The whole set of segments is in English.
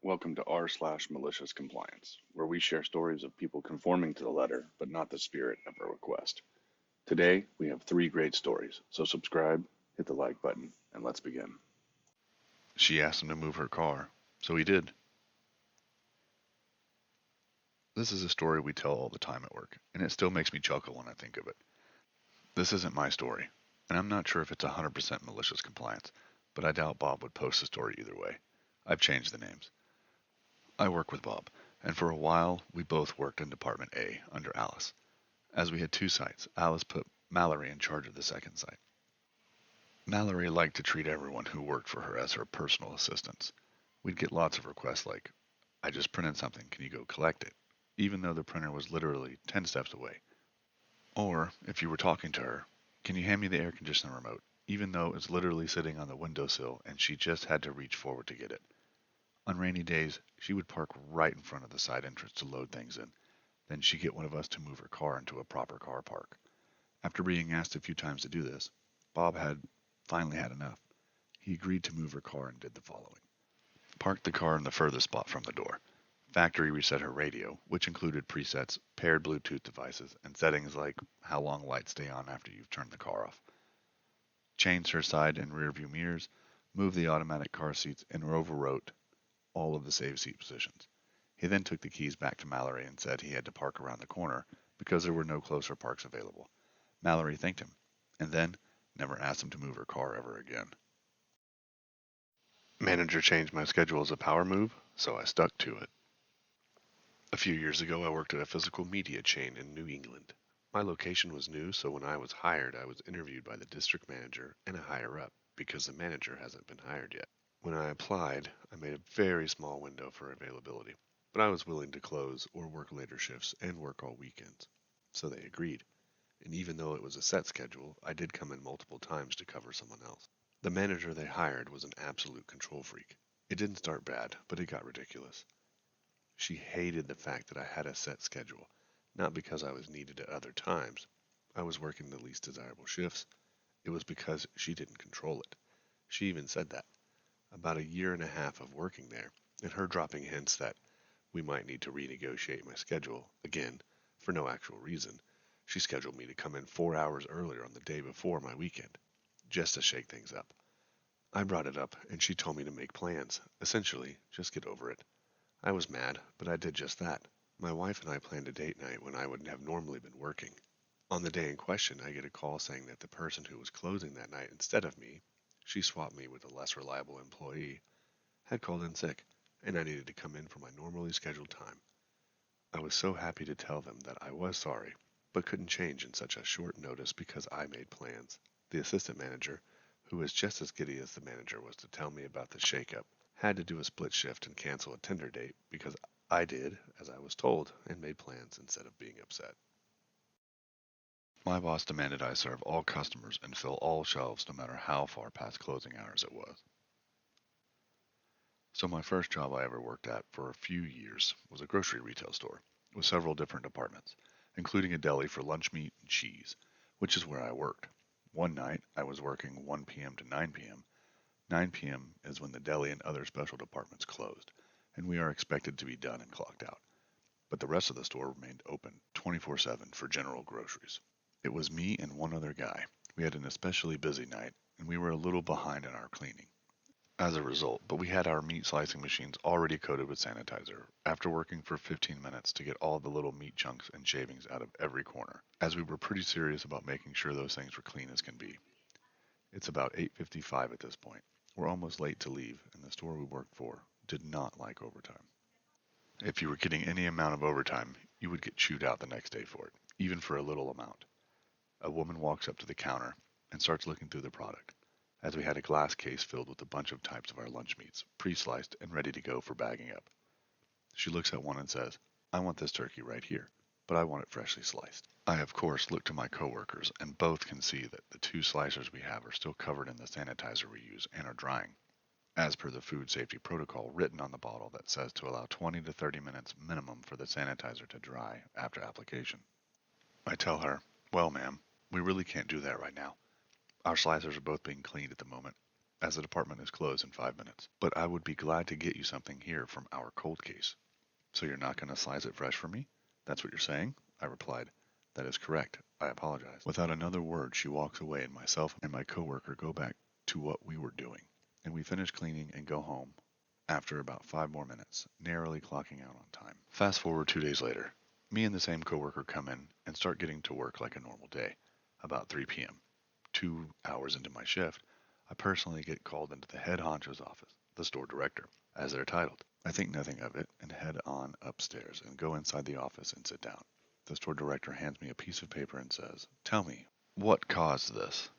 Welcome to r/malicious compliance, where we share stories of people conforming to the letter, but not the spirit of a request. Today, we have three great stories, so subscribe, hit the like button, and let's begin. She asked him to move her car, so he did. This is a story we tell all the time at work, and it still makes me chuckle when I think of it. This isn't my story, and I'm not sure if it's 100% malicious compliance, but I doubt Bob would post the story either way. I've changed the names. I work with Bob, and for a while we both worked in Department A under Alice. As we had two sites, Alice put Mallory in charge of the second site. Mallory liked to treat everyone who worked for her as her personal assistants. We'd get lots of requests like, I just printed something, can you go collect it? Even though the printer was literally 10 steps away. Or, if you were talking to her, can you hand me the air conditioner remote? Even though it's literally sitting on the windowsill and she just had to reach forward to get it. On rainy days, she would park right in front of the side entrance to load things in. Then she'd get one of us to move her car into a proper car park. After being asked a few times to do this, Bob had finally had enough. He agreed to move her car and did the following. Parked the car in the furthest spot from the door. Factory reset her radio, which included presets, paired Bluetooth devices, and settings like how long lights stay on after you've turned the car off. Changed her side and rear view mirrors, moved the automatic car seats, and overwrote all of the save seat positions. He then took the keys back to Mallory and said he had to park around the corner because there were no closer parks available. Mallory thanked him, and then never asked him to move her car ever again. Manager changed my schedule as a power move, so I stuck to it. A few years ago, I worked at a physical media chain in New England. My location was new, so when I was hired, I was interviewed by the district manager and a higher up because the manager hasn't been hired yet. When I applied, I made a very small window for availability, but I was willing to close or work later shifts and work all weekends. So they agreed. And even though it was a set schedule, I did come in multiple times to cover someone else. The manager they hired was an absolute control freak. It didn't start bad, but it got ridiculous. She hated the fact that I had a set schedule, not because I was needed at other times. I was working the least desirable shifts. It was because she didn't control it. She even said that. About a year and a half of working there, and her dropping hints that we might need to renegotiate my schedule, again, for no actual reason, she scheduled me to come in 4 hours earlier on the day before my weekend, just to shake things up. I brought it up, and she told me to make plans. Essentially, just get over it. I was mad, but I did just that. My wife and I planned a date night when I would have normally been working. On the day in question, I get a call saying that the person who was closing that night instead of me, she swapped me with a less reliable employee, had called in sick, and I needed to come in for my normally scheduled time. I was so happy to tell them that I was sorry, but couldn't change in such a short notice because I made plans. The assistant manager, who was just as giddy as the manager was to tell me about the shakeup, had to do a split shift and cancel a tender date because I did as I was told and made plans instead of being upset. My boss demanded I serve all customers and fill all shelves no matter how far past closing hours it was. So my first job I ever worked at for a few years was a grocery retail store with several different departments, including a deli for lunch meat and cheese, which is where I worked. One night I was working 1 p.m. to 9 p.m. 9 p.m. is when the deli and other special departments closed, and we are expected to be done and clocked out. But the rest of the store remained open 24/7 for general groceries. It was me and one other guy. We had an especially busy night, and we were a little behind in our cleaning. As a result, but we had our meat slicing machines already coated with sanitizer after working for 15 minutes to get all the little meat chunks and shavings out of every corner, as we were pretty serious about making sure those things were clean as can be. It's about 8:55 at this point. We're almost late to leave, and the store we worked for did not like overtime. If you were getting any amount of overtime, you would get chewed out the next day for it, even for a little amount. A woman walks up to the counter and starts looking through the product, as we had a glass case filled with a bunch of types of our lunch meats, pre-sliced and ready to go for bagging up. She looks at one and says, I want this turkey right here, but I want it freshly sliced. I, of course, look to my coworkers, and both can see that the two slicers we have are still covered in the sanitizer we use and are drying, as per the food safety protocol written on the bottle that says to allow 20 to 30 minutes minimum for the sanitizer to dry after application. I tell her, well, ma'am, we really can't do that right now. Our slicers are both being cleaned at the moment. as the department is closed in 5 minutes. But I would be glad to get you something here from our cold case. So you're not going to slice it fresh for me? That's what you're saying? I replied. That is correct. I apologize. Without another word, she walks away, and myself and my coworker go back to what we were doing. And we finish cleaning and go home after about 5 more minutes, narrowly clocking out on time. Fast forward 2 days later. Me and the same coworker come in and start getting to work like a normal day. About 3 p.m. 2 hours into my shift, I personally get called into the head honcho's office, the store director, as they're titled. I think nothing of it and head on upstairs and go inside the office and sit down. The store director hands me a piece of paper and says, "Tell me, what caused this?"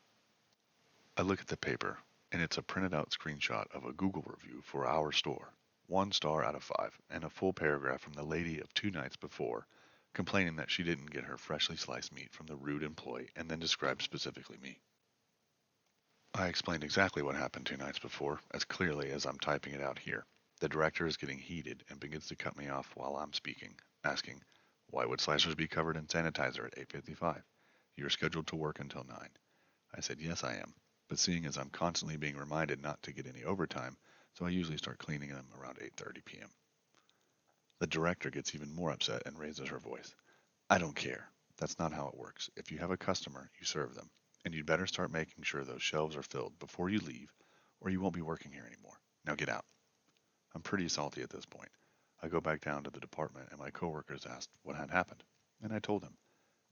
I look at the paper, and it's a printed out screenshot of a Google review for our store. 1 star out of 5, and a full paragraph from the lady of 2 nights before, complaining that she didn't get her freshly sliced meat from the rude employee, and then described specifically me. I explained exactly what happened 2 nights before, as clearly as I'm typing it out here. The director is getting heated and begins to cut me off while I'm speaking, asking, "Why would slicers be covered in sanitizer at 8:55? You're scheduled to work until 9." I said, "Yes, I am, but seeing as I'm constantly being reminded not to get any overtime, so I usually start cleaning them around 8:30 p.m. The director gets even more upset and raises her voice. "I don't care. That's not how it works. If you have a customer, you serve them. And you'd better start making sure those shelves are filled before you leave, or you won't be working here anymore. Now get out." I'm pretty salty at this point. I go back down to the department, and my coworkers asked what had happened. And I told him.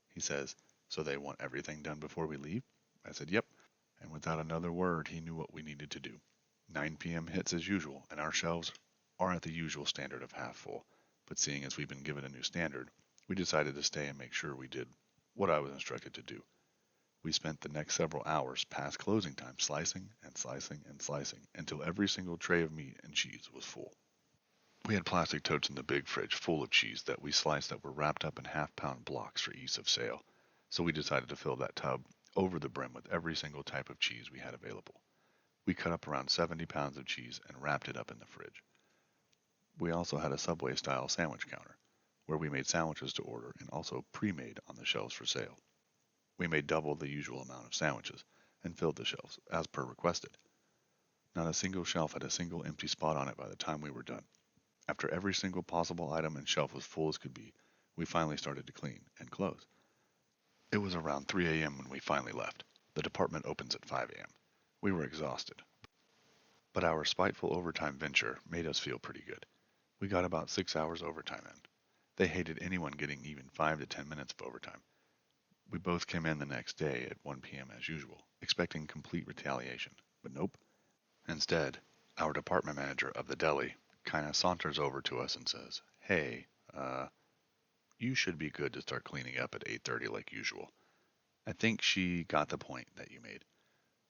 He says, "So they want everything done before we leave?" I said, "Yep." And without another word, he knew what we needed to do. 9 p.m. hits as usual, and our shelves are at the usual standard of half full. But seeing as we've been given a new standard, we decided to stay and make sure we did what I was instructed to do. We spent the next several hours past closing time slicing and slicing and slicing until every single tray of meat and cheese was full. We had plastic totes in the big fridge full of cheese that we sliced that were wrapped up in half-pound blocks for ease of sale, so we decided to fill that tub over the brim with every single type of cheese we had available. We cut up around 70 pounds of cheese and wrapped it up in the fridge. We also had a Subway-style sandwich counter, where we made sandwiches to order and also pre-made on the shelves for sale. We made double the usual amount of sandwiches and filled the shelves, as per requested. Not a single shelf had a single empty spot on it by the time we were done. After every single possible item and shelf was full as could be, we finally started to clean and close. It was around 3 a.m. when we finally left. The department opens at 5 a.m. We were exhausted, but our spiteful overtime venture made us feel pretty good. We got about 6 hours overtime in. They hated anyone getting even 5 to 10 minutes of overtime. We both came in the next day at 1 p.m. as usual, expecting complete retaliation, but nope. Instead, our department manager of the deli kinda saunters over to us and says, "Hey, you should be good to start cleaning up at 8:30 like usual." I think she got the point that you made.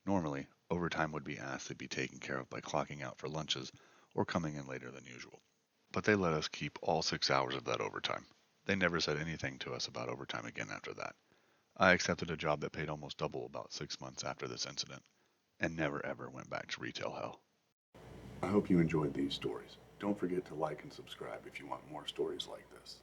Normally, overtime would be asked to be taken care of by clocking out for lunches or coming in later than usual. But they let us keep all 6 hours of that overtime. They never said anything to us about overtime again after that. I accepted a job that paid almost double about 6 months after this incident, and never ever went back to retail hell. I hope you enjoyed these stories. Don't forget to like and subscribe if you want more stories like this.